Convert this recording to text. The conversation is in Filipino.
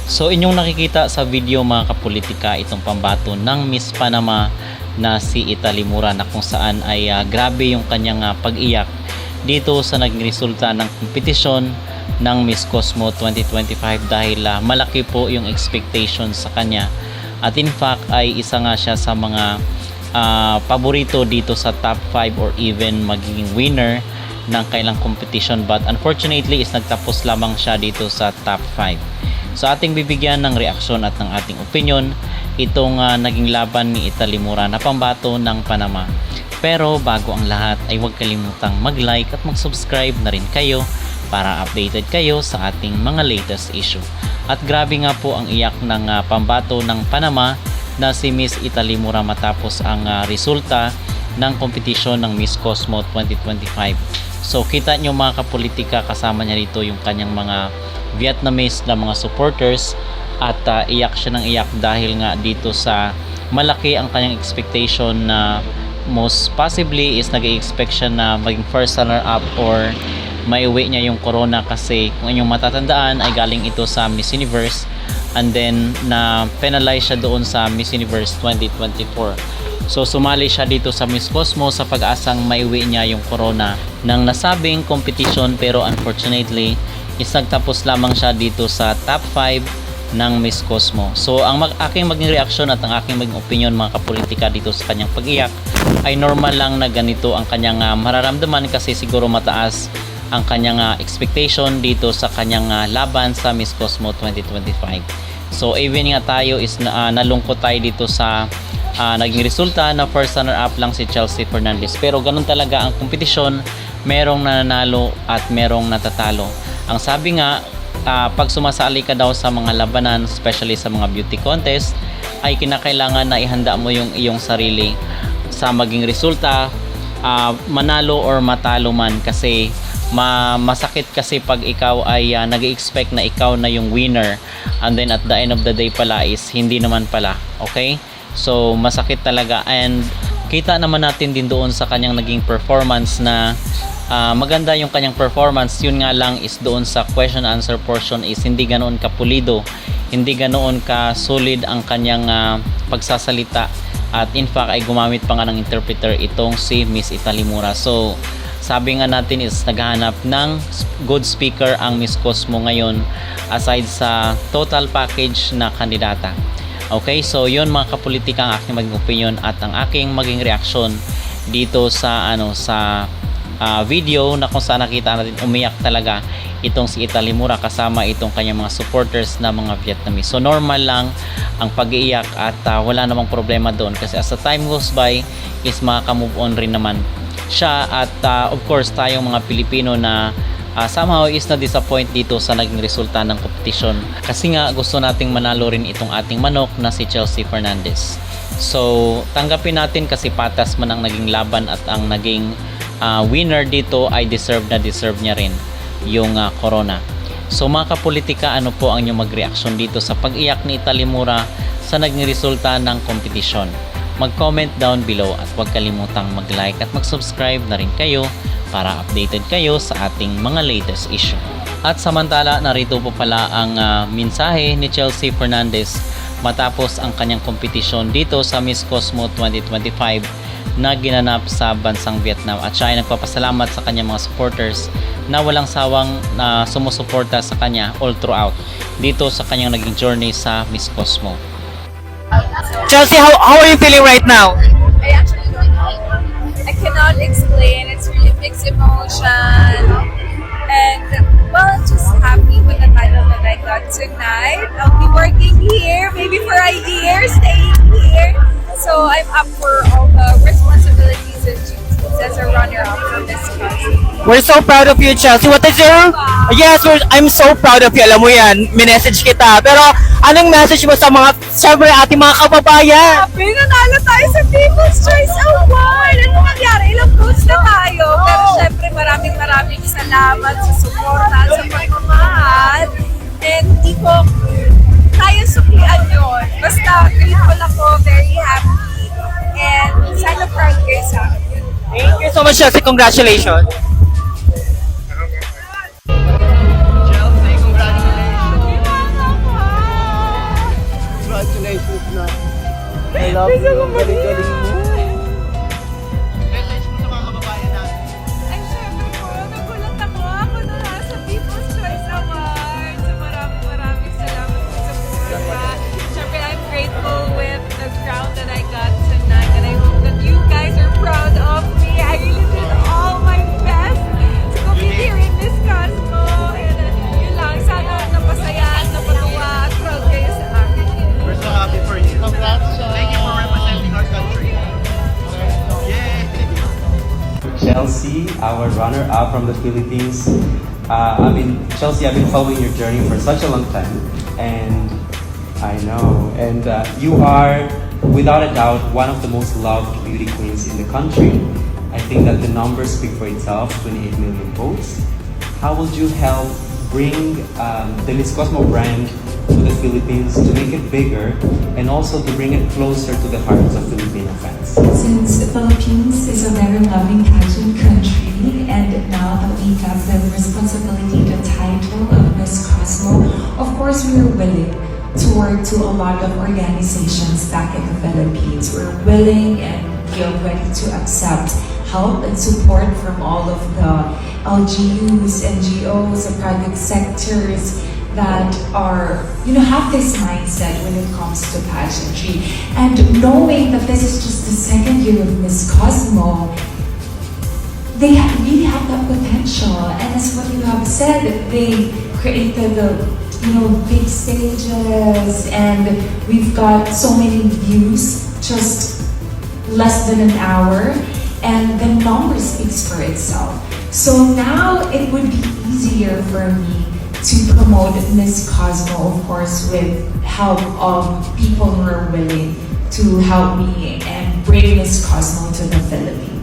So inyong nakikita sa video mga kapolitika itong pambato ng Miss Panama na si Italy Mura, na kung saan ay grabe yung kanyang pag-iyak dito sa naging resulta ng kompetisyon ng Miss Cosmo 2025 dahil malaki po yung expectation sa kanya, at in fact ay isa nga siya sa mga paborito dito sa top 5 or even magiging winner ng kailang competition, but unfortunately is nagtapos lamang siya dito sa top 5. So ating bibigyan ng reaksyon at ng ating opinion itong naging laban ni Italy Mura na pambato ng Panama. Pero bago ang lahat ay huwag kalimutang mag-like at mag-subscribe na rin kayo para updated kayo sa ating mga latest issue. At grabe nga po ang iyak ng pambato ng Panama na si Miss Italy Mura matapos ang resulta ng kompetisyon ng Miss Cosmo 2025. So kita nyo mga kapolitika, kasama niya dito yung kanyang mga Vietnamese na mga supporters, at iyak siya ng iyak dahil nga dito sa malaki ang kanyang expectation na most possibly is nag-i-expect siya na maging first runner up or maiuwi niya yung corona, kasi kung inyong matatandaan ay galing ito sa Miss Universe and then na penalize siya doon sa Miss Universe 2024. So sumali siya dito sa Miss Cosmo sa pag-asang maiuwi niya yung corona ng nasabing competition, pero unfortunately is nagtapos lamang siya dito sa top 5 ng Miss Cosmo. So ang aking maging reaction at ang aking maging opinion mga kapolitika dito sa kanyang pag-iyak ay normal lang na ganito ang kanyang mararamdaman, kasi siguro mataas ang kanyang expectation dito sa kanyang laban sa Miss Cosmo 2025. So even nga tayo is nalungkot tayo dito sa naging resulta na first runner up lang si Chelsea Fernandez, pero ganun talaga ang kompetisyon, merong nananalo at merong natatalo. Ang sabi nga, pag sumasali ka daw sa mga labanan, especially sa mga beauty contest, ay kinakailangan na ihanda mo yung iyong sarili sa maging resulta, manalo or matalo man, kasi masakit kasi pag ikaw ay nag-expect na ikaw na yung winner and then at the end of the day pala is hindi naman pala. Okay, so masakit talaga, and kita naman natin din doon sa kanyang naging performance na maganda yung kanyang performance. Yun nga lang is doon sa question answer portion is hindi ganoon ka pulido, hindi ganoon ka solid ang kanyang pagsasalita, at in fact ay gumamit pa nga ng interpreter itong si Miss Italy Mura. So sabi nga natin is naghahanap ng good speaker ang Miss Cosmo ngayon aside sa total package na kandidata. Okay, so yun mga kapolitika ang aking maging opinion at ang aking maging reaction dito sa video na kung saan nakita natin umiyak talaga itong si Italy Mura kasama itong kanyang mga supporters na mga Vietnamese. So normal lang ang pag-iiyak at wala namang problema doon, kasi as the time goes by is makaka-move on rin naman siya, at of course tayong mga Pilipino na somehow is na-disappoint dito sa naging resulta ng competition, kasi nga gusto nating manalo rin itong ating manok na si Chelsea Fernandez. So tanggapin natin, kasi patas man ang naging laban at ang naging winner dito ay deserve niya rin yung corona. So mga kapolitika, ano po ang inyong mag-reaction dito sa pag-iyak ni Italy Mura sa naging resulta ng competition? Mag-comment down below at huwag kalimutang mag-like at mag-subscribe na rin kayo para updated kayo sa ating mga latest issue. At samantala, narito po pala ang mensahe ni Chelsea Fernandez matapos ang kanyang kompetisyon dito sa Miss Cosmo 2025 na ginanap sa bansang Vietnam, at siya ay nagpapasalamat sa kanyang mga supporters na walang sawang sumusuporta sa kanya all throughout dito sa kanyang naging journey sa Miss Cosmo. Chelsea, how are you feeling right now? I actually don't know. I cannot explain. It's really mixed emotion. And well, I'm just happy with the title that I got tonight. I'll be working here maybe for a year, staying here. So I'm up for all the responsibilities and duties as a runner-up for Miss Cosmo. We're so proud of you, Chelsea. What is your... Yes, I'm so proud of you. Alam mo yan, minessage kita. Pero anong message mo sa mga, siyempre, ating mga kababayan? Sabi, nanalo tayo sa People's Choice Award! Ano nangyari? Ilang votes na tayo. Pero syempre, maraming salamat sa suporta, sa pagmamahal. And di ko kaya suklian yun. Basta, grateful ako, very happy. And sana proud kayo sa akin. Thank you so much, Chelsea. Congratulations. Chelsea, congratulations! love you. Galing-galing mo. Message mo sa mga kababayan natin. Ay, syempre po, nagulat ako. Ako na nasa People's Choice Awards. So maraming salamat po sa pura. Syempre, I'm grateful with the crown that I got tonight. And I hope that you guys are proud of me. I really did all my best to compete here in Miss Cosmo. And yun lang, sana napasaya, napatuwa, at proud kayo sa akin. We're so happy for you. Congrats. Thank you for representing our country. Yay! Chelsea, our runner-up from the Philippines. Chelsea, I've been following your journey for such a long time, and I know, and you are, without a doubt, one of the most loved beauty queens in the country. I think that the numbers speak for itself, 28 million votes. How would you help bring the Miss Cosmo brand to the Philippines to make it bigger and also to bring it closer to the hearts of Filipino fans? Since the Philippines is a very loving pageant country, and now that we have the responsibility, the title of Miss Cosmo, of course we are willing to work to a lot of organizations back in the Philippines. We're willing and feel ready to accept help and support from all of the LGUs, NGOs, the private sectors that are, have this mindset when it comes to pageantry. And knowing that this is just the second year of Miss Cosmo, they really have that potential. And as what you have said, they created the big stages, and we've got so many views, just less than an hour, and the number speaks for itself. So now it would be easier for me to promote Miss Cosmo, of course, with help of people who are willing to help me and bring Miss Cosmo to the Philippines.